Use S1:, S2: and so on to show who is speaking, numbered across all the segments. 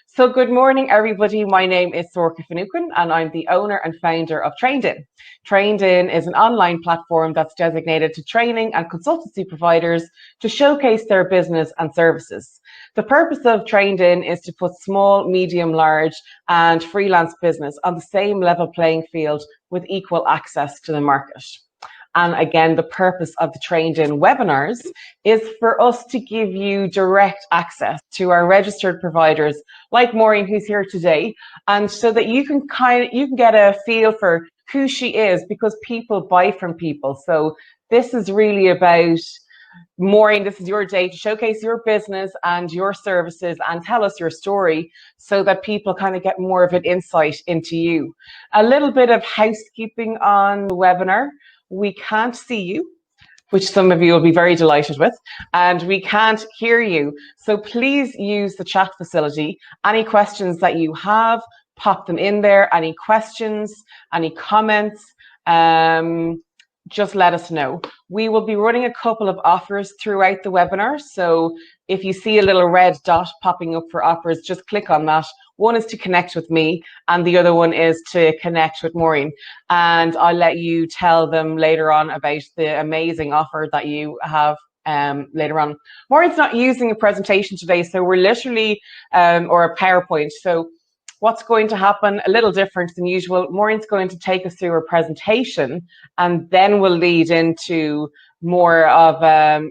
S1: So good morning, everybody. My name is Sorka Finucane, and I'm the owner and founder of TrainedIn. TrainedIn is an online platform that's designated to training and consultancy providers to showcase their business and services. The purpose of TrainedIn is to put small, medium, large, and freelance business on the same level playing field with equal access to the market. And again, the purpose of the TrainedIn webinars is for us to give you direct access to our registered providers like Maureen, who's here today, and so that you can get a feel for who she is, because people buy from people. So this is really about, Maureen, this is your day to showcase your business and your services and tell us your story so that people kind of get more of an insight into you. A little bit of housekeeping on the webinar. We can't see you, which some of you will be very delighted with, and we can't hear you. So please use the chat facility. Any questions that you have, pop them in there. Any questions, any comments, just let us know. We will be running a couple of offers throughout the webinar. So if you see a little red dot popping up for offers, just click on that. One is to connect with me, and the other one is to connect with Maureen. And I'll let you tell them later on about the amazing offer that you have later on. Maureen's not using a presentation today, so we're literally, or a PowerPoint. So what's going to happen, a little different than usual, Maureen's going to take us through her presentation, and then we'll lead into more of an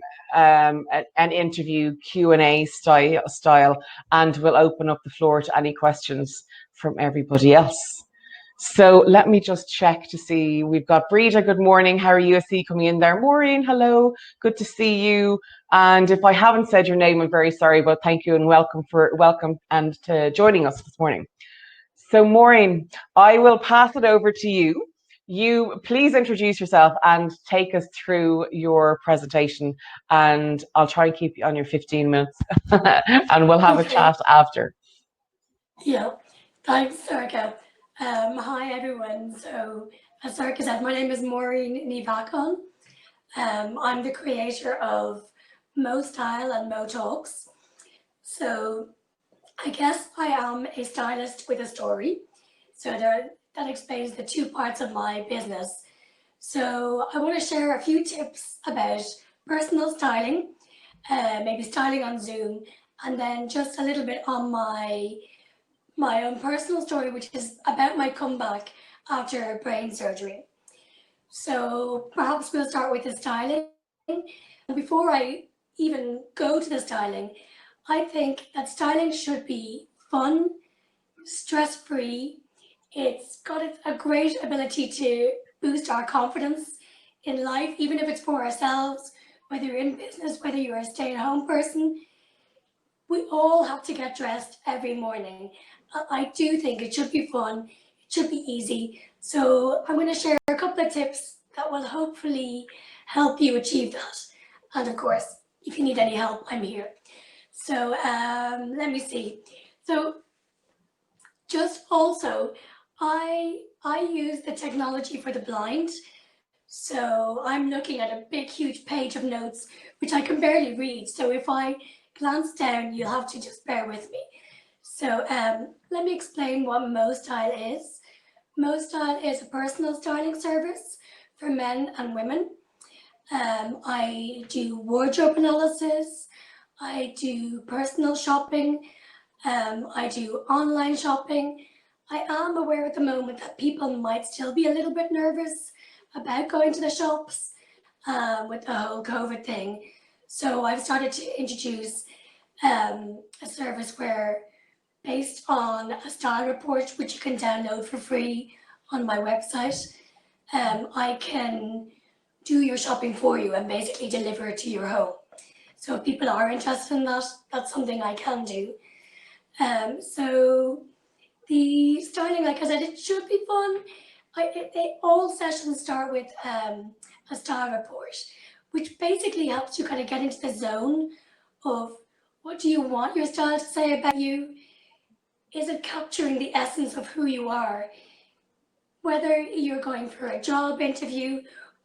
S1: interview Q&A style, and we'll open up the floor to any questions from everybody else. So let me just check to see. We've got Breda, good morning. How are you? I see coming in there. Maureen, hello. Good to see you. And if I haven't said your name, I'm very sorry, but thank you and welcome and to joining us this morning. So Maureen, I will pass it over to you. You please introduce yourself and take us through your presentation, and I'll try and keep you on your 15 minutes and we'll have a chat after.
S2: Yeah, thanks, Sorka. Hi, everyone. So, as Sorka said, my name is Maureen Ní Bhacáin. I'm the creator of Mo Style and Mo Talks. So, I guess I am a stylist with a story. So that explains the two parts of my business. So I want to share a few tips about personal styling, maybe styling on Zoom, and then just a little bit on my own personal story, which is about my comeback after brain surgery. So perhaps we'll start with the styling. And before I even go to the styling, I think that styling should be fun, stress-free. It's got a great ability to boost our confidence in life, even if it's for ourselves, whether you're in business, whether you're a stay-at-home person. We all have to get dressed every morning. I do think it should be fun, it should be easy. So I'm going to share a couple of tips that will hopefully help you achieve that. And of course, if you need any help, I'm here. So let me see. So just also, I use the technology for the blind. So I'm looking at a big, huge page of notes, which I can barely read. So if I glance down, you'll have to just bear with me. So let me explain what MoStyle is. MoStyle is a personal styling service for men and women. I do wardrobe analysis. I do personal shopping. I do online shopping. I am aware at the moment that people might still be a little bit nervous about going to the shops with the whole COVID thing. So I've started to introduce a service where, based on a style report, which you can download for free on my website, I can do your shopping for you and basically deliver it to your home. So if people are interested in that, that's something I can do. So the styling, like I said, it should be fun. All sessions start with a style report, which basically helps you kind of get into the zone of what do you want your style to say about you? Is it capturing the essence of who you are? Whether you're going for a job interview,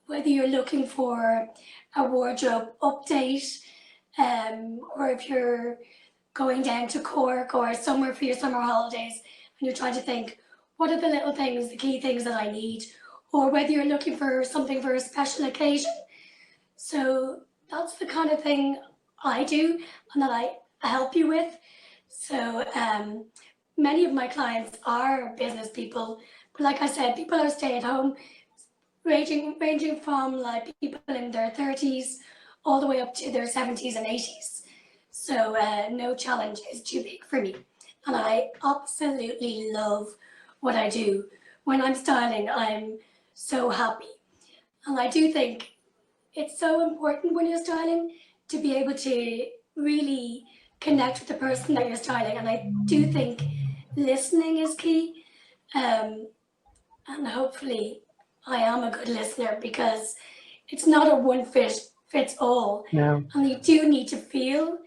S2: whether you're looking for a wardrobe update, or if you're going down to Cork or somewhere for your summer holidays, and you're trying to think, what are the little things, the key things that I need, or whether you're looking for something for a special occasion. So that's the kind of thing I do and that I help you with. So many of my clients are business people, but like I said, people are stay at home, ranging from like people in their 30s all the way up to their 70s and 80s. So no challenge is too big for me. And I absolutely love what I do. When I'm styling, I'm so happy. And I do think it's so important when you're styling to be able to really connect with the person that you're styling. And I do think listening is key. And hopefully I am a good listener, because it's not a one fits all.
S1: No.
S2: And you do need to feel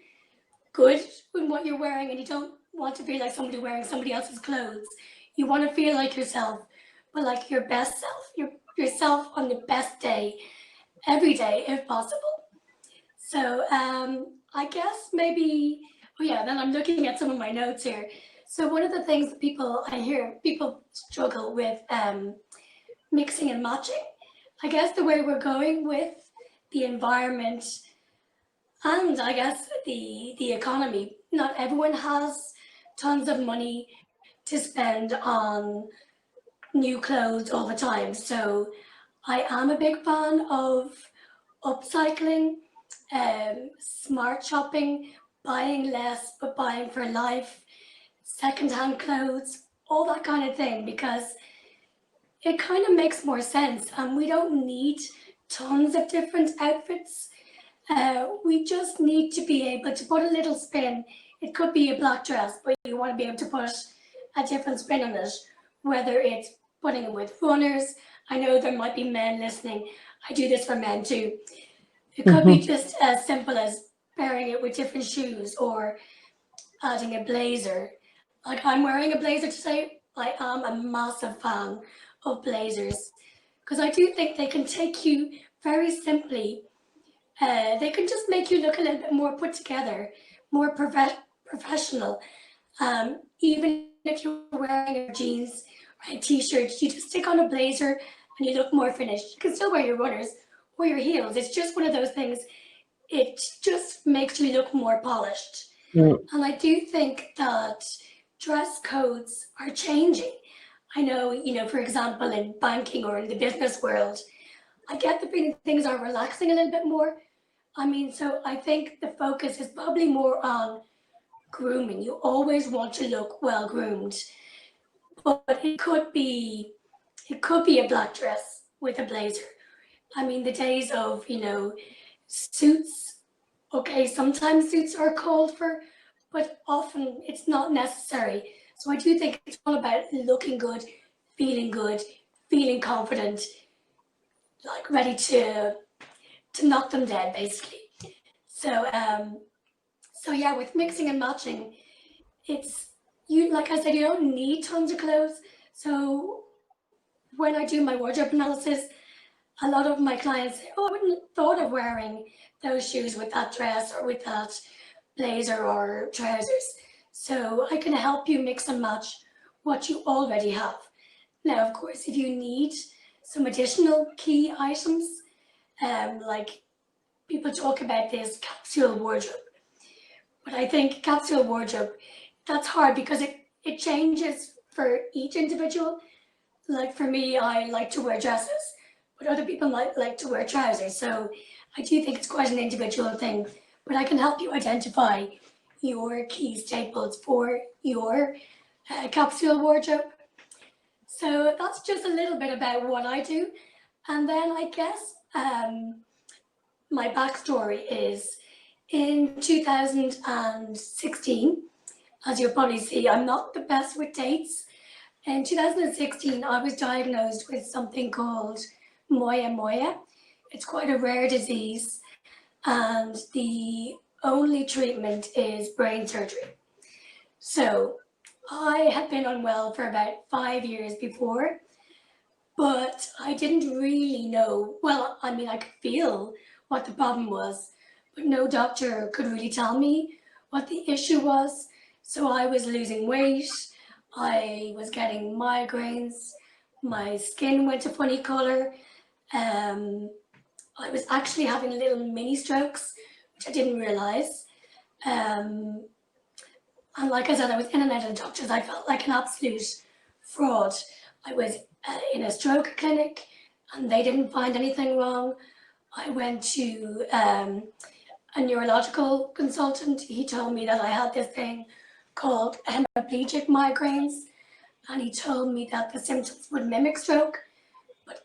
S2: good in what you're wearing, and you don't want to feel like somebody wearing somebody else's clothes. You want to feel like yourself, but like your best self, yourself on the best day, every day if possible. So I guess maybe, oh yeah, then I'm looking at some of my notes here. So one of the things that I hear people struggle with mixing and matching. I guess the way we're going with the environment and I guess the economy, not everyone has tons of money to spend on new clothes all the time. So I am a big fan of upcycling, smart shopping, buying less but buying for life, secondhand clothes, all that kind of thing, because it kind of makes more sense, and we don't need tons of different outfits. We just need to be able to put a little spin. It could be a black dress, but you want to be able to put a different spin on it, whether it's putting it with runners. I know there might be men listening. I do this for men too. It could be just as simple as pairing it with different shoes or adding a blazer. Like I'm wearing a blazer today. I am a massive fan of blazers, because I do think they can take you very simply. They can just make you look a little bit more put together, more professional. Even if you're wearing jeans or a t-shirt, you just stick on a blazer and you look more finished. You can still wear your runners or your heels. It's just one of those things. It just makes you look more polished.
S1: Mm.
S2: And I do think that dress codes are changing. I know, for example, in banking or in the business world, I get the feeling things are relaxing a little bit more. I mean, so I think the focus is probably more on grooming. You always want to look well groomed, but it could be a black dress with a blazer. I mean, the days of, suits, okay, sometimes suits are called for, but often it's not necessary. So I do think it's all about looking good, feeling confident, like ready to knock them dead, basically. So yeah, with mixing and matching, it's like I said, you don't need tons of clothes. So when I do my wardrobe analysis, a lot of my clients say, "Oh, I wouldn't have thought of wearing those shoes with that dress or with that blazer or trousers." So I can help you mix and match what you already have. Now, of course, if you need some additional key items, like people talk about this capsule wardrobe, but I think capsule wardrobe, that's hard because it changes for each individual. Like for me, I like to wear dresses, but other people might like to wear trousers. So I do think it's quite an individual thing, but I can help you identify your key staples for your capsule wardrobe. So that's just a little bit about what I do. And then I guess my backstory is in 2016, as you'll probably see, I'm not the best with dates. In 2016, I was diagnosed with something called moya moya. It's quite a rare disease, and the only treatment is brain surgery. So I had been unwell for about 5 years before, but I didn't really know. Well, I mean, I could feel what the problem was, but no doctor could really tell me what the issue was. So I was losing weight, I was getting migraines, my skin went a funny color. I was actually having little mini strokes, which I didn't realize. Um, and like I said, I was in and out of the doctors. I felt like an absolute fraud. I was in a stroke clinic and they didn't find anything wrong. I went to a neurological consultant. He told me that I had this thing called hemiplegic migraines, and he told me that the symptoms would mimic stroke, but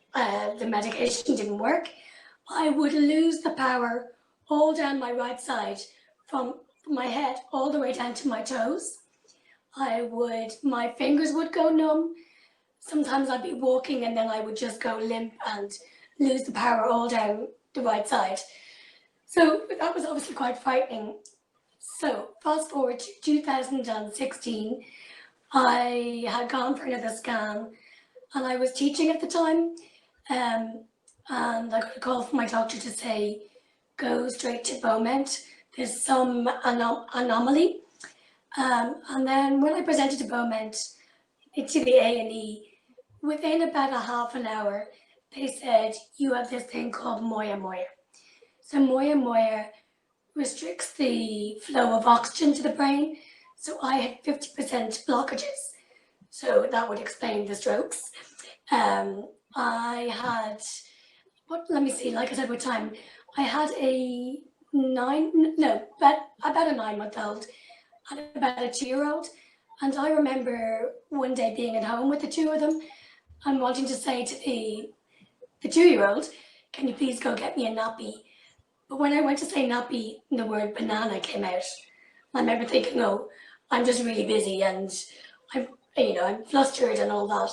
S2: the medication didn't work. I would lose the power all down my right side from my head all the way down to my toes. My fingers would go numb. Sometimes I'd be walking and then I would just go limp and lose the power all down the right side. So that was obviously quite frightening. So fast forward to 2016, I had gone for another scan and I was teaching at the time. And I got a call from my doctor to say, go straight to Beaumont. There's some anomaly. And then when I presented to Beaumont, to the A&E, within about a half an hour, they said, you have this thing called moya moya. So moya moya restricts the flow of oxygen to the brain. So I had 50% blockages. So that would explain the strokes. I had, let me see, like I said, with time, I had about a 9-month-old and about a 2-year-old. And I remember one day being at home with the two of them and wanting to say to the 2-year-old, can you please go get me a nappy? But when I went to say nappy, the word banana came out. I remember thinking, oh, I'm just really busy and I'm flustered and all that.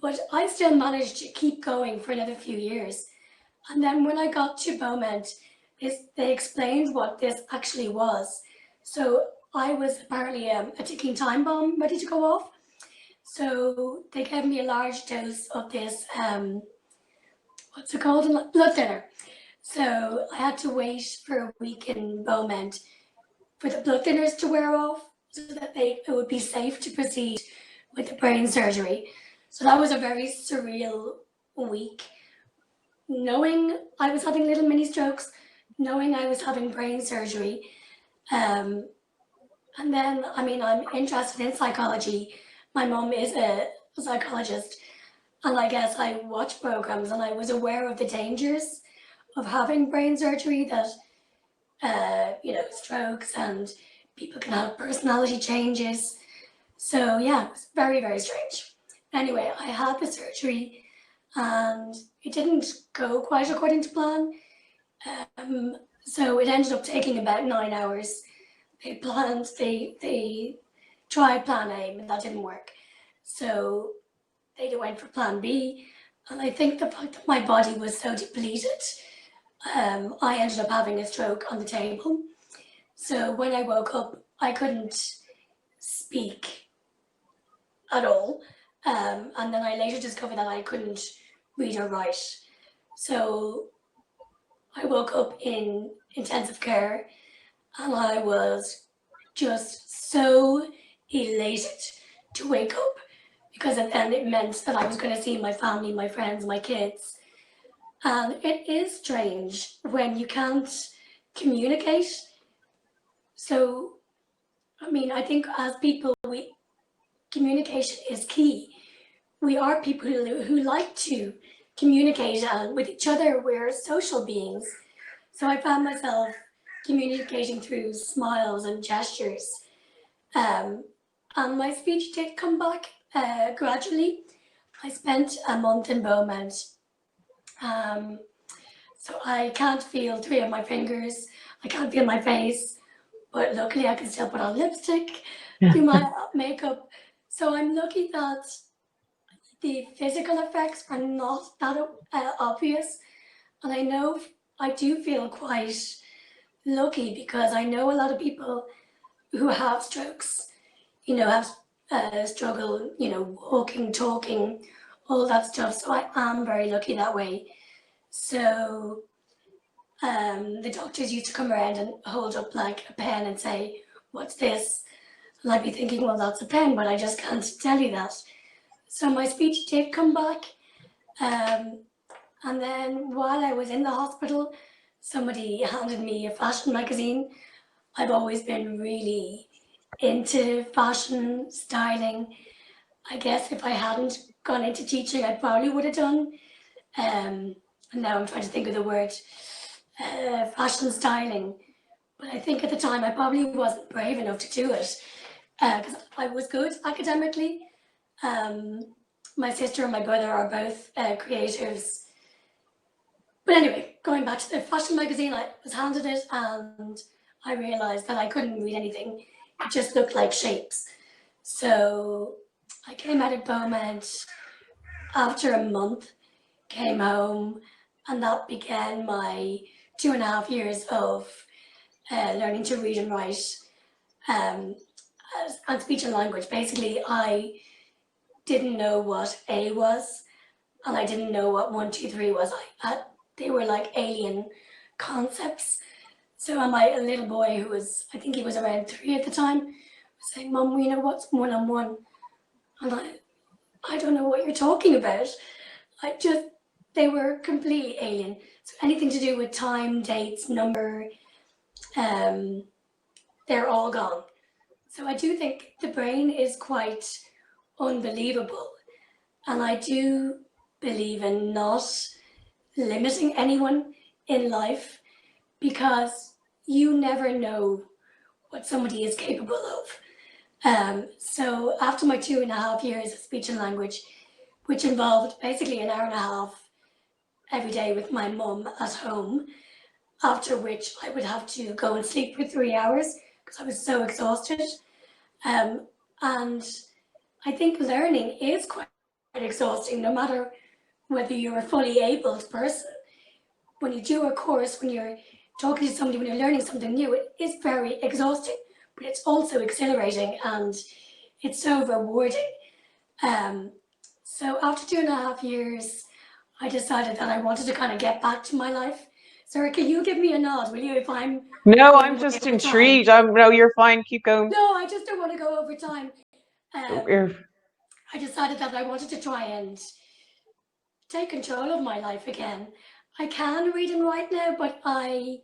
S2: But I still managed to keep going for another few years. And then when I got to Beaumont, they explained what this actually was. So I was apparently a ticking time bomb ready to go off. So they gave me a large dose of this, what's it called? Blood thinner. So I had to wait for a week in Beaumont for the blood thinners to wear off so that it would be safe to proceed with the brain surgery. So that was a very surreal week. Knowing I was having little mini strokes, knowing I was having brain surgery. And then, I'm interested in psychology. My mom is a psychologist. And I guess I watched programs and I was aware of the dangers of having brain surgery, that, strokes and people can have personality changes. So yeah, it was very, very strange. Anyway, I had the surgery and it didn't go quite according to plan. So it ended up taking about 9 hours. They tried plan A, but that didn't work. So they went for plan B. And I think the fact that my body was so depleted, I ended up having a stroke on the table. So when I woke up, I couldn't speak at all. And then I later discovered that I couldn't read or write. So I woke up in intensive care and I was just so elated to wake up, because then it meant that I was going to see my family, my friends, my kids. And it is strange when you can't communicate. So, I think as people, communication is key. We are people who like to communicate with each other. We're social beings. So I found myself communicating through smiles and gestures. And my speech did come back gradually. I spent a month in Beaumont. So I can't feel 3 of my fingers. I can't feel my face. But luckily I can still put on lipstick, do my makeup. So I'm lucky that the physical effects are not that obvious. And I do feel quite lucky, because I know a lot of people who have strokes, have struggle, walking, talking, all that stuff. So I am very lucky that way. So the doctors used to come around and hold up like a pen and say, "What's this?" And I'd be thinking, well, that's a pen, but I just can't tell you that. So my speech did come back. Um, and then while I was in the hospital, somebody handed me a fashion magazine. I've always been really into fashion, styling. I guess if I hadn't gone into teaching, I probably would have done. And now I'm trying to think of the word, fashion styling. But I think at the time I probably wasn't brave enough to do it because I was good academically. My sister and my brother are both creatives. But anyway, going back to the fashion magazine, I was handed it and I realized that I couldn't read anything. It just looked like shapes. So I came out of Beaumont after a month, came home, and that began my 2.5 years of learning to read and write and speech and language. Basically, I didn't know what A was, and I didn't know what 1, 2, 3 was. They were like alien concepts. So my little boy, who was, I think he was around 3 at the time, was saying, "Mum, you know what's 1 and 1?" And I don't know what you're talking about. They were completely alien. So anything to do with time, dates, number, they're all gone. So I do think the brain is quite unbelievable. And I do believe in not limiting anyone in life because you never know what somebody is capable of. So after my 2.5 years of speech and language, which involved basically an hour and a half every day with my mum at home, after which I would have to go and sleep for 3 hours because I was so exhausted. And I think learning is quite exhausting, no matter whether you're a fully abled person. When you do a course, when you're talking to somebody, when you're learning something new, it is very exhausting, but it's also exhilarating and it's so rewarding. So after 2.5 years, I decided that I wanted to kind of get back to my life. Sorry, can you give me a nod, will you, if I'm
S1: No,
S2: going
S1: I'm
S2: way
S1: just
S2: over time?
S1: intrigued. No, you're fine. Keep going.
S2: No, I just don't want to go over time.
S1: You're-
S2: I decided that I wanted to try and take control of my life again. I can read and write now, but I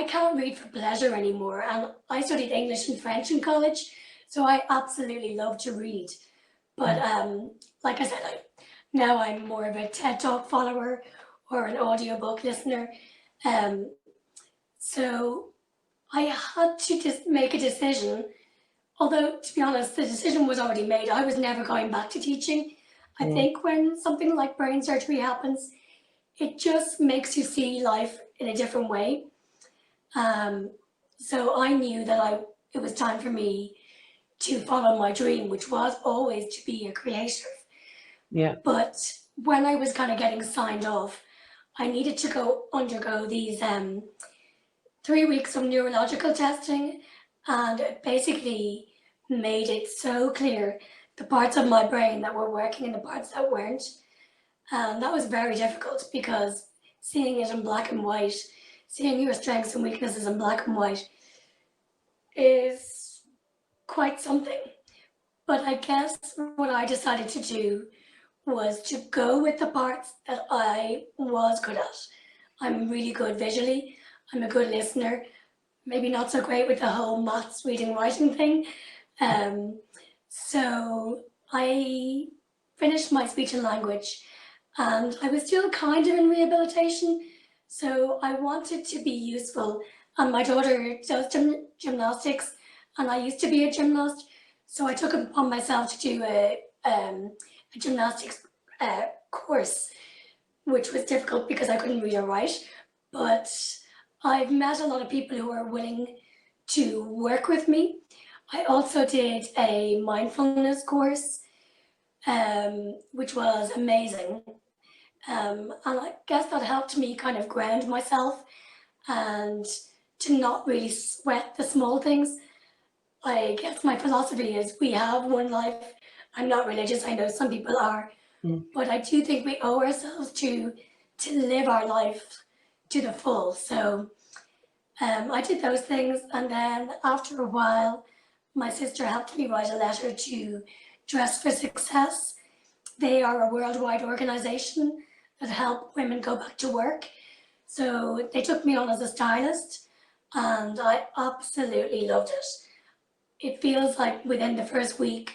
S2: can't read for pleasure anymore. And I studied English and French in college, so I absolutely love to read. But like I said, now I'm more of a TED Talk follower or an audiobook listener. So I had to just make a decision. Although, to be honest, the decision was already made. I was never going back to teaching. I think when something like brain surgery happens, it just makes you see life in a different way. So I knew that it was time for me to follow my dream, which was always to be a creative.
S1: Yeah.
S2: But when I was kind of getting signed off, I needed to undergo these 3 weeks of neurological testing, and it basically made it so clear the parts of my brain that were working and the parts that weren't. And that was very difficult because seeing it in black and white, seeing your strengths and weaknesses in black and white is quite something. But I guess what I decided to do was to go with the parts that I was good at. I'm really good visually. I'm a good listener. Maybe not so great with the whole maths, reading, writing thing. So I finished my speech and language, and I was still kind of in rehabilitation. So I wanted to be useful. And my daughter does gymnastics, and I used to be a gymnast. So I took it upon myself to do a gymnastics course, which was difficult because I couldn't read or write. But I've met a lot of people who are willing to work with me. I also did a mindfulness course, which was amazing. And I guess that helped me kind of ground myself and to not really sweat the small things. I guess my philosophy is we have one life. I'm not religious, I know some people are, but I do think we owe ourselves to live our life to the full. So I did those things, and then after a while, my sister helped me write a letter to Dress for Success. They are a worldwide organization that help women go back to work. So they took me on as a stylist, and I absolutely loved it. It feels like within the first week,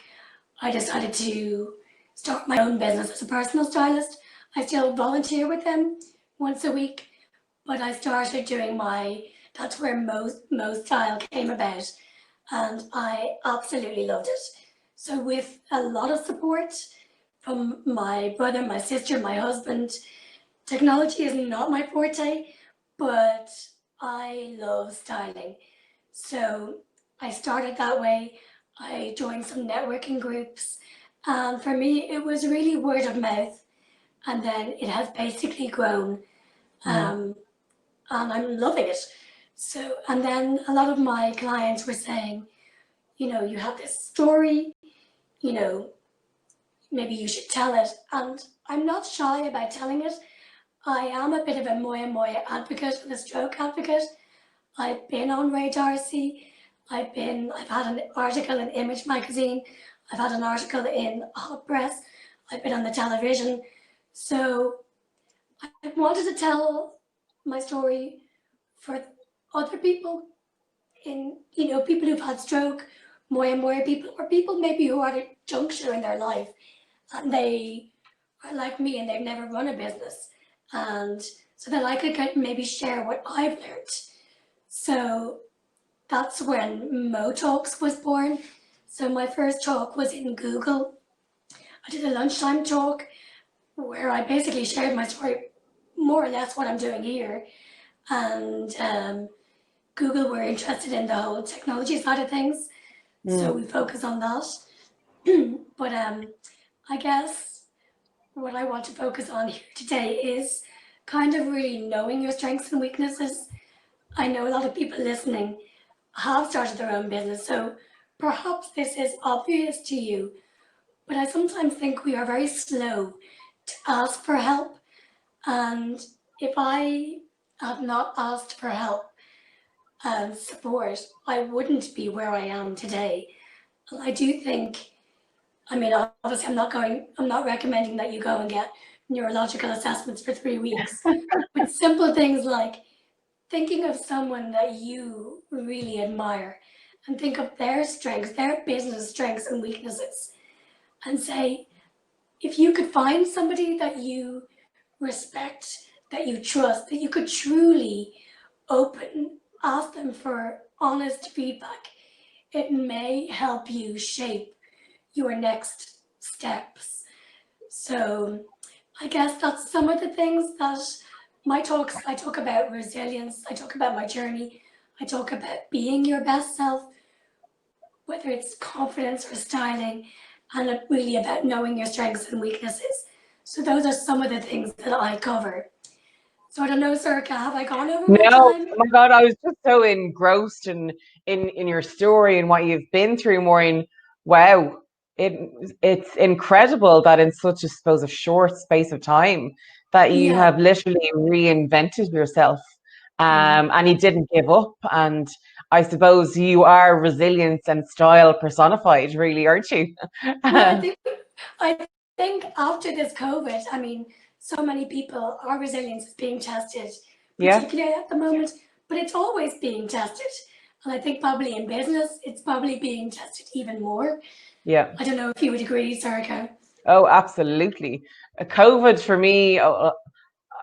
S2: I decided to start my own business as a personal stylist. I still volunteer with them once a week, but I started doing that's where Mo Style came about, and I absolutely loved it. So with a lot of support from my brother, my sister, my husband, technology is not my forte, but I love styling. So I started that way. I joined some networking groups, and for me, it was really word of mouth, and then it has basically grown, um, and I'm loving it. So, and then a lot of my clients were saying, you have this story, you know, maybe you should tell it. And I'm not shy about telling it. I am a bit of a Moya Moya advocate and a stroke advocate. I've been on Ray Darcy. I've had an article in Image magazine. I've had an article in Hot Press. I've been on the television. So I wanted to tell my story for other people people who've had stroke, Moya Moya people, or people maybe who are at a juncture in their life and they are like me and they've never run a business. And so that I could maybe share what I've learned. So that's when Mo Talks was born. So my first talk was in Google. I did a lunchtime talk where I basically shared my story, more or less what I'm doing here. And Google were interested in the whole technology side of things. So we focus on that. But I guess what I want to focus on here today is kind of really knowing your strengths and weaknesses. I know a lot of people listening have started their own business, so perhaps this is obvious to you, but I sometimes think we are very slow to ask for help. And if I had not asked for help and support, I wouldn't be where I am today. And I do think, obviously I'm not recommending that you go and get neurological assessments for 3 weeks, but simple things like thinking of someone that you really admire and think of their strengths, their business strengths and weaknesses, and say, if you could find somebody that you respect, that you trust, that you could truly ask them for honest feedback, it may help you shape your next steps. So I guess that's some of the things that my talks, I talk about resilience, I talk about my journey, I talk about being your best self, whether it's confidence or styling, and really about knowing your strengths and weaknesses. So those are some of the things that I cover. So I don't know, Sorcha, have I gone over my
S1: No,
S2: time?
S1: oh my God, I was just so engrossed in your story and what you've been through, Maureen. Wow, it's incredible that in such a, suppose, a short space of time that you
S2: Yeah.
S1: have literally reinvented yourself, and you didn't give up. And I suppose you are resilience and style personified, really, aren't you?
S2: Well, I think after this COVID, so many people, our resilience is being tested,
S1: Yeah,
S2: particularly at the moment, but it's always being tested. And I think probably in business, it's probably being tested even more.
S1: yeah.
S2: I don't know if you would agree, Sorcha.
S1: Oh, absolutely. COVID for me,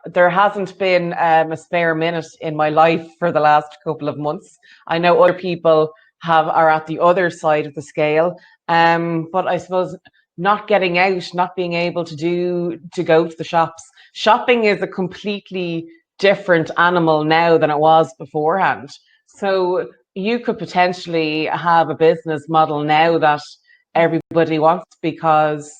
S1: there hasn't been a spare minute in my life for the last couple of months. I know other people are at the other side of the scale, but I suppose not getting out, not being able to go to the shops. Shopping is a completely different animal now than it was beforehand. So you could potentially have a business model now that everybody wants because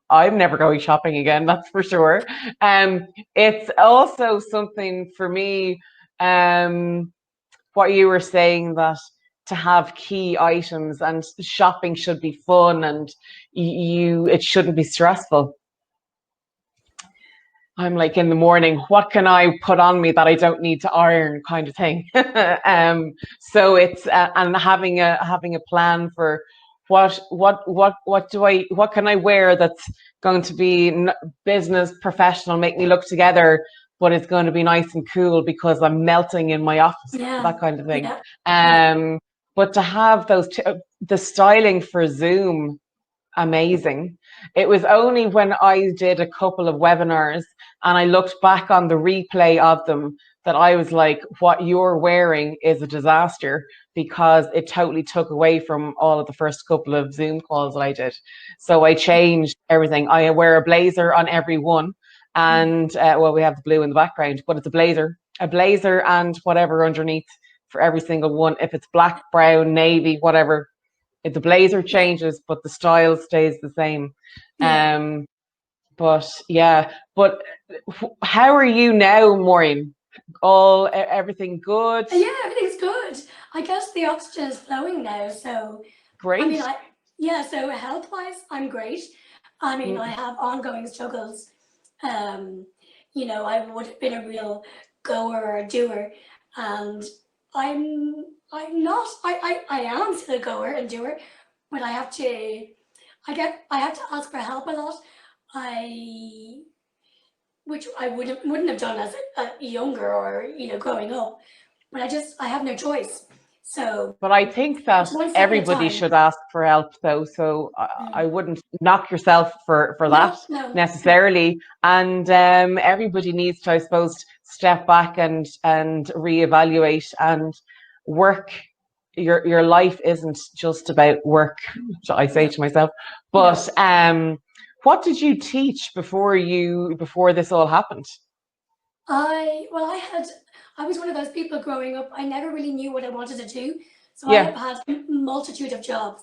S1: I'm never going shopping again, that's for sure. It's also something for me, what you were saying, that to have key items and shopping should be fun and it shouldn't be stressful. I'm like in the morning, what can I put on me that I don't need to iron, kind of thing. So it's and having a plan for what can I wear that's going to be business professional, make me look together, but it's going to be nice and cool because I'm melting in my office,
S2: Yeah,
S1: that kind of thing.
S2: yeah, yeah,
S1: Um, but to have the styling for Zoom, amazing. It was only when I did a couple of webinars and I looked back on the replay of them that I was like, what you're wearing is a disaster, because it totally took away from all of the first couple of Zoom calls that I did. So I changed everything. I wear a blazer on every one.
S2: mm,
S1: And well, we have the blue in the background, but it's a blazer and whatever underneath for every single one. If it's black, brown, navy, whatever, if the blazer
S2: yeah,
S1: changes, but the style stays the same.
S2: yeah.
S1: But yeah, but how are you now, Maureen? Everything good?
S2: Yeah, everything's good. I guess the oxygen is flowing now, so I mean,
S1: Great.
S2: yeah, so health-wise, I'm great. I mean, I
S1: Mm,
S2: have ongoing struggles. Um, I would have been a real goer or a doer, and I'm I'm not. I am still a goer and doer, but I have to ask for help a lot. I which I wouldn't have done as a younger or growing up, but I have no choice. So
S1: But I think
S2: it's
S1: that
S2: one step at a
S1: everybody
S2: time.
S1: should ask for help, though. So I
S2: Mm.
S1: wouldn't knock yourself for that
S2: No, no, no.
S1: necessarily. And everybody needs to, I suppose, step back and reevaluate and work. Your life isn't just about work, I say
S2: No,
S1: to myself. But
S2: no.
S1: what did you teach before this all happened?
S2: Well, I was one of those people growing up. I never really knew what I wanted to do, so I have
S1: Yeah.
S2: had a multitude of jobs.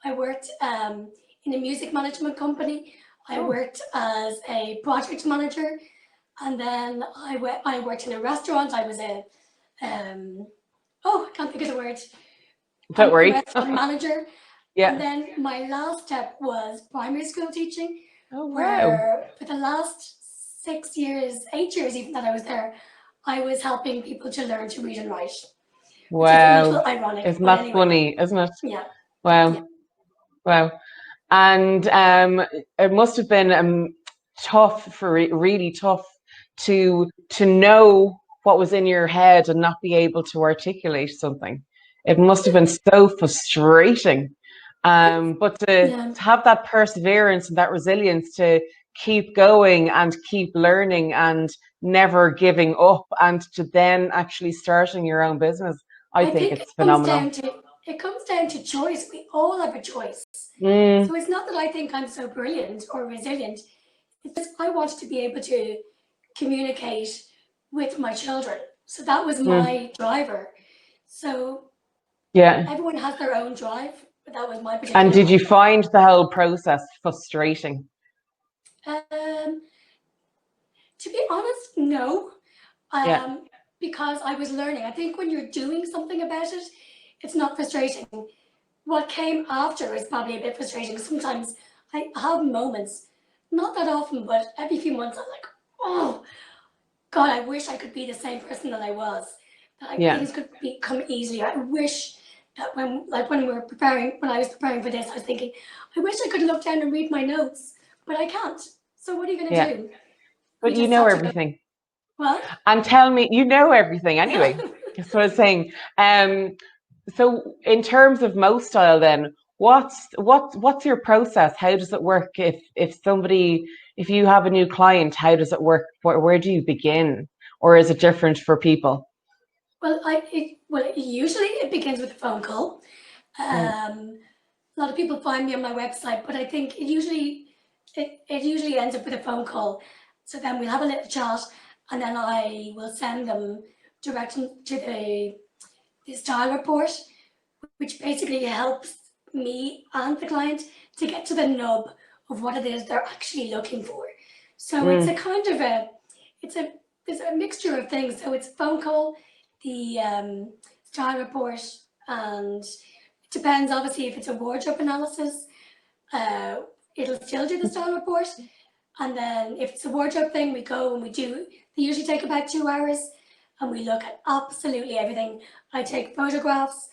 S2: I worked in a music management company. I
S1: Oh,
S2: worked as a project manager, and then I worked in a restaurant. I was a I can't think of the word.
S1: don't
S2: A
S1: worry.
S2: restaurant manager, and
S1: Yeah.
S2: then my last step was primary school teaching,
S1: Oh, wow.
S2: where for the last 6 years, 8 years even that I was there, I was helping people to learn to read and write, which is a
S1: Wow.
S2: little ironic,
S1: Isn't
S2: but
S1: that
S2: anyway,
S1: funny, isn't it?
S2: yeah, yeah.
S1: Wow. Wow. And it must have been tough really tough to know what was in your head and not be able to articulate something. It must have been so frustrating. But
S2: Yeah,
S1: to have that perseverance and that resilience to keep going and keep learning and never giving up, and to then actually starting your own business, I
S2: I
S1: think
S2: think
S1: it's phenomenal.
S2: it comes down to choice. We all have a choice.
S1: Mm,
S2: So it's not that I think I'm so brilliant or resilient. It's just I wanted to be able to communicate with my children. So that was
S1: mm,
S2: my driver. So
S1: yeah.
S2: everyone has their own drive, but that was my
S1: And
S2: particular
S1: did
S2: one.
S1: you find the whole process frustrating?
S2: Um, to be honest, no,
S1: Yeah.
S2: um, because I was learning. I think when you're doing something about it, it's not frustrating. What came after is probably a bit frustrating. Sometimes I have moments, not that often, but every few months I'm like, oh God, I wish I could be the same person that I was.
S1: Yeah.
S2: Things could become easier. I wish that when I was preparing for this, I was thinking, I wish I could look down and read my notes, but I can't. So what are you going to
S1: Yeah.
S2: do?
S1: But
S2: You
S1: you
S2: just
S1: know
S2: have to go.
S1: everything.
S2: What?
S1: And tell me, you know everything anyway. That's what I was saying. So in terms of Mo Style then, what's your process? How does it work if you have a new client, how does it work? Where do you begin? Or is it different for people?
S2: Usually it begins with a phone call.
S1: Mm,
S2: A lot of people find me on my website, but I think it usually ends up with a phone call. So then we'll have a little chat, and then I will send them direct to the style report, which basically helps me and the client to get to the nub of what it is they're actually looking for. So it's a
S1: mm,
S2: kind of a it's a there's a mixture of things. So it's phone call, the style report, and it depends obviously if it's a wardrobe analysis, uh, it'll still do the style report. And then if it's a wardrobe thing, we go and we do, they usually take about 2 hours and we look at absolutely everything. I take photographs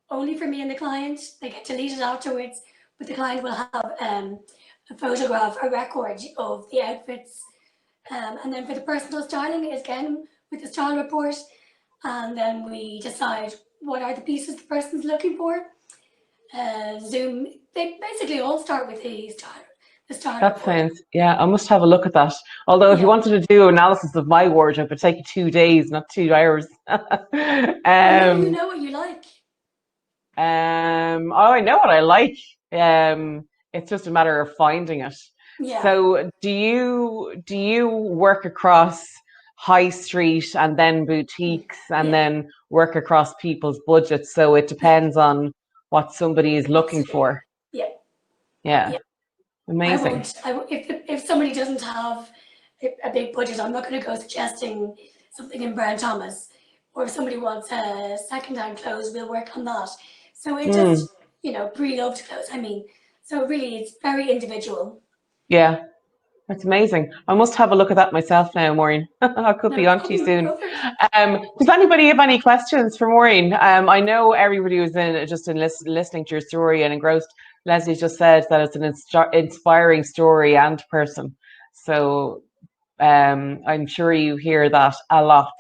S2: only for me and the client. They get deleted afterwards, but the client will have a photograph, a record of the outfits. And then for the personal styling, again, with the style report, and then we decide what are the pieces the person's looking for. Zoom, they basically all start with the style
S1: That
S2: report.
S1: sounds, yeah, I must have a look at that. Although if you
S2: Yeah.
S1: wanted to do analysis of my wardrobe, it'd take you 2 days, not 2 hours.
S2: Well, no, you know what you like.
S1: Oh, I know what I like. It's just a matter of finding it.
S2: Yeah.
S1: So do you work across high street and then boutiques and
S2: Yeah.
S1: then work across people's budgets? So it
S2: Yeah.
S1: depends on what somebody is looking
S2: Absolutely.
S1: for.
S2: Yeah.
S1: Yeah,
S2: Yeah. I
S1: amazing.
S2: won't. If somebody doesn't have a big budget, I'm not going to go suggesting something in Brown Thomas. Or if somebody wants a second-hand clothes, we'll work on that. So it
S1: Mm,
S2: just, pre-loved clothes. I mean, so really, it's very individual.
S1: yeah, that's amazing. I must have a look at that myself now, Maureen. I could
S2: No
S1: be on to you
S2: problem.
S1: soon.
S2: Go for it.
S1: Does anybody have any questions for Maureen? I know everybody was in listening to your story and engrossed. Leslie just said that it's an inspiring story and person. So I'm sure you hear that a lot,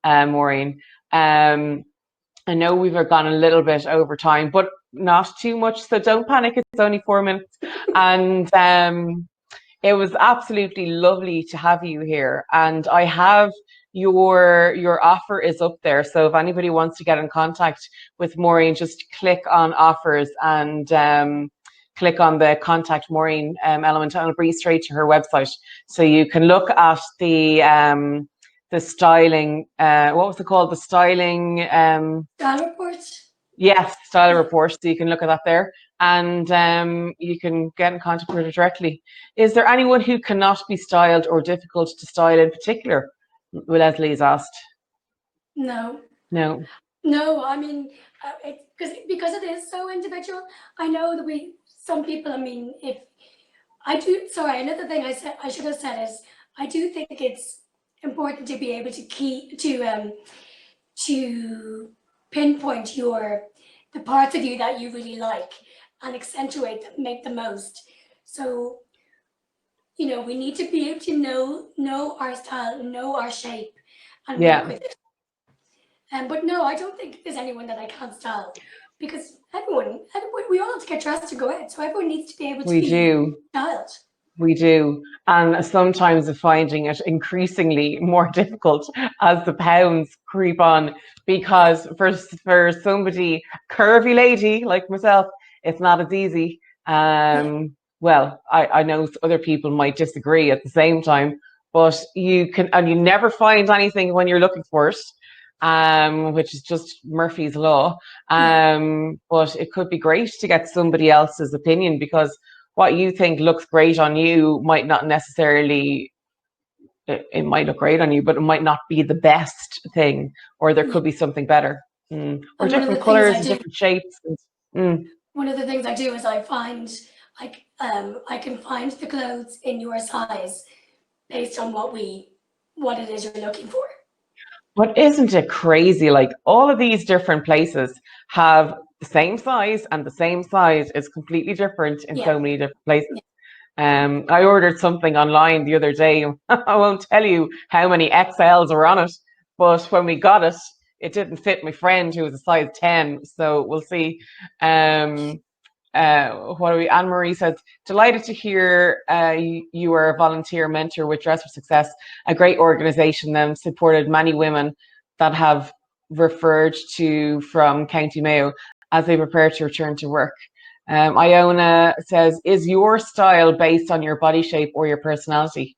S1: Maureen. I know we've gone a little bit over time, but not too much. So don't panic. It's only 4 minutes. And it was absolutely lovely to have you here. And I have your offer is up there. So if anybody wants to get in contact with Maureen, just click on offers and click on the contact Maureen element, and it'll bring you straight to her website. So you can look at the styling. What was it called? The styling.
S2: Style report.
S1: Yes, style
S2: Yeah.
S1: report. So you can look at that there, and you can get in contact with her directly. Is there anyone who cannot be styled or difficult to style in particular? Leslie's asked.
S2: No.
S1: No.
S2: No. I mean, because it is so individual. I know that some people. I mean, if I do. Sorry, another thing I should have said is I do think it's important to be able to pinpoint the parts of you that you really like and accentuate them, make the most. So we need to be able to know our style, know our shape, and work
S1: Yeah,
S2: with it. But no, I don't think there's anyone that I can't style because everyone, we all have to get dressed to go out, so everyone needs to be able to
S1: we
S2: be
S1: do.
S2: styled.
S1: We do. And sometimes I'm finding it increasingly more difficult as the pounds creep on, because for somebody curvy lady like myself, it's not as easy.
S2: Yeah,
S1: Well, I know other people might disagree at the same time, but you never find anything when you're looking for it, which is just Murphy's Law.
S2: yeah.
S1: But it could be great to get somebody else's opinion, because what you think looks great on you might not necessarily, it might look great on you, but it might not be the best thing, or there
S2: Yeah.
S1: could be something better. Or
S2: And one of
S1: different
S2: the things
S1: colors
S2: I
S1: and
S2: do,
S1: different shapes. Mm,
S2: one of the things I do is I find like I can find the clothes in your size based on what it is you're looking for.
S1: but isn't it crazy? Like, all of these different places have the same size, and the same size is completely different in
S2: Yeah,
S1: so many different places.
S2: yeah,
S1: I ordered something online the other day. I won't tell you how many XLs were on it, but when we got it, it didn't fit my friend who was a size 10. So we'll see. Um, what are we? Anne Marie says, delighted to hear you are a volunteer mentor with Dress for Success, a great organization that supported many women that have referred to from County Mayo as they prepare to return to work. Iona says, is your style based on your body shape or your personality?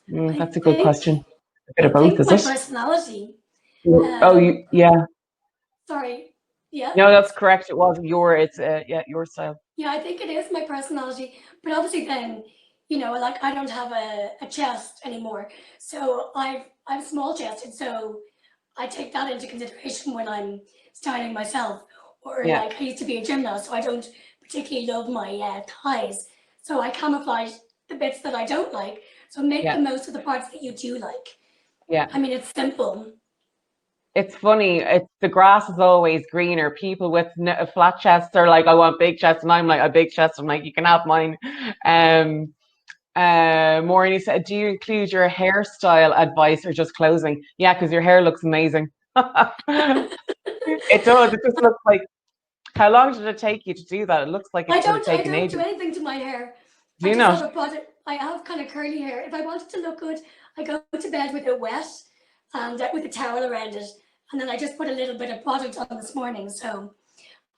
S2: I
S1: That's a good
S2: think
S1: question. A bit
S2: I
S1: of both,
S2: think
S1: is
S2: my
S1: it?
S2: personality.
S1: Oh,
S2: Um,
S1: yeah.
S2: sorry. Yeah,
S1: No, that's correct. It was it's yeah, your style.
S2: yeah. I think it is my personality, but obviously then, like I don't have a chest anymore, so I'm small chested, so I take that into consideration when I'm styling myself. Or
S1: Yeah.
S2: like I used to be a gymnast, so I don't particularly love my thighs, so I camouflage the bits that I don't like. So make
S1: Yeah.
S2: the most of the parts that you do like.
S1: Yeah.
S2: I mean, it's simple.
S1: It's funny. It's the grass is always greener. People with flat chests are like, I want big chests, and I'm like, a big chest. I'm like, you can have mine. Um, Maureen, you said, do you include your hairstyle advice or just clothing? Yeah, because your hair looks amazing. It does. It just looks like. How long did it take you to do that? It looks like it should have
S2: I
S1: taken
S2: don't do
S1: ages.
S2: anything to my hair.
S1: Do
S2: I
S1: you
S2: just
S1: not?
S2: have a product. I have kind of curly hair. If I want it to look good, I go to bed with it wet and with a towel around it, and then I just put a little bit of product on this morning. So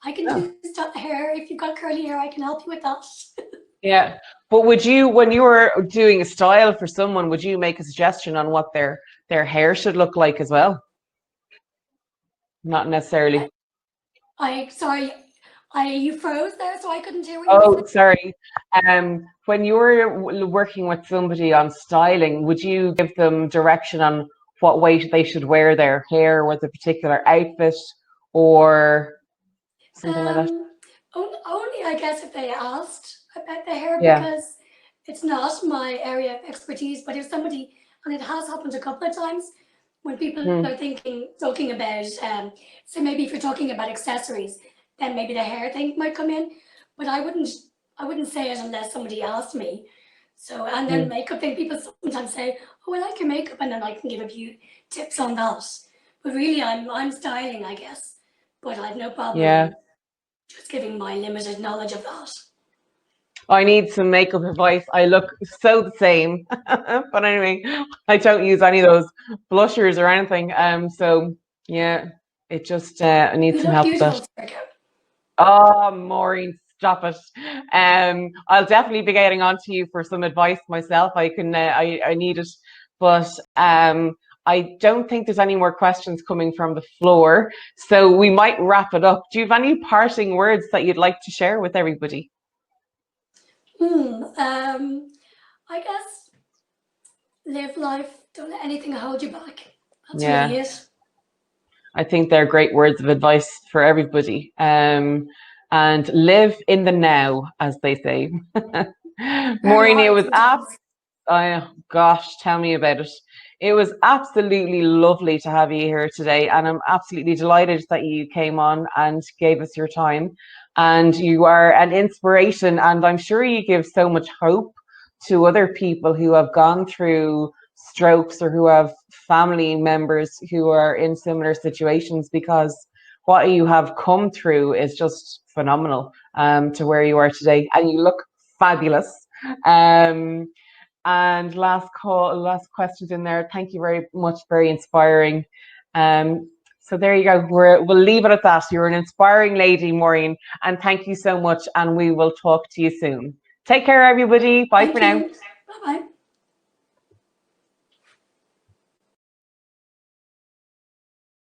S2: I can
S1: Oh.
S2: do stuff hair. If you've got curly hair, I can help you with that.
S1: Yeah. But would you, when you were doing a style for someone, would you make a suggestion on what their hair should look like as well? Not necessarily.
S2: Sorry, you froze there, so I couldn't hear what you were
S1: Oh,
S2: saying.
S1: sorry. When you were working with somebody on styling, would you give them direction on what way they should wear their hair with a particular outfit or something like that?
S2: Only I guess if they asked about the hair,
S1: Yeah.
S2: because it's not my area of expertise. But if somebody, and it has happened a couple of times, when people
S1: Mm,
S2: are talking about, so maybe if you're talking about accessories, then maybe the hair thing might come in. But I wouldn't say it unless somebody asked me. So, and then
S1: mm.
S2: makeup thing, people sometimes say, "Oh, I like your makeup," and then I can give a few tips on that. But really, I'm styling, I guess. But I've no
S1: Yeah.
S2: problem just giving my limited knowledge of that.
S1: I need some makeup advice. I look so the same. But anyway, I don't use any of those blushers or anything. So yeah, it just I need
S2: You
S1: some
S2: look
S1: help with that.
S2: beautiful, Sergio.
S1: Oh, Maureen, stop it. I'll definitely be getting on to you for some advice myself. I need it, but I don't think there's any more questions coming from the floor, so we might wrap it up. Do you have any parting words that you'd like to share with everybody?
S2: I guess live life. Don't let anything hold you back. That's
S1: Yeah,
S2: really it.
S1: I think they're great words of advice for everybody. And live in the now, as they say.
S2: Very
S1: Maureen, it
S2: hard
S1: was
S2: sometimes.
S1: oh gosh, tell me about it. It was absolutely lovely to have you here today, and I'm absolutely delighted that you came on and gave us your time. And you are an inspiration, and I'm sure you give so much hope to other people who have gone through strokes or who have family members who are in similar situations, because what you have come through is just phenomenal to where you are today, and you look fabulous. Um, and last questions in there. Thank you very much. Very inspiring. So there you go. We'll leave it at that. You're an inspiring lady, Maureen, and thank you so much. And we will talk to you soon. Take care, everybody. Bye for
S2: Thank
S1: now.
S2: you. Bye bye.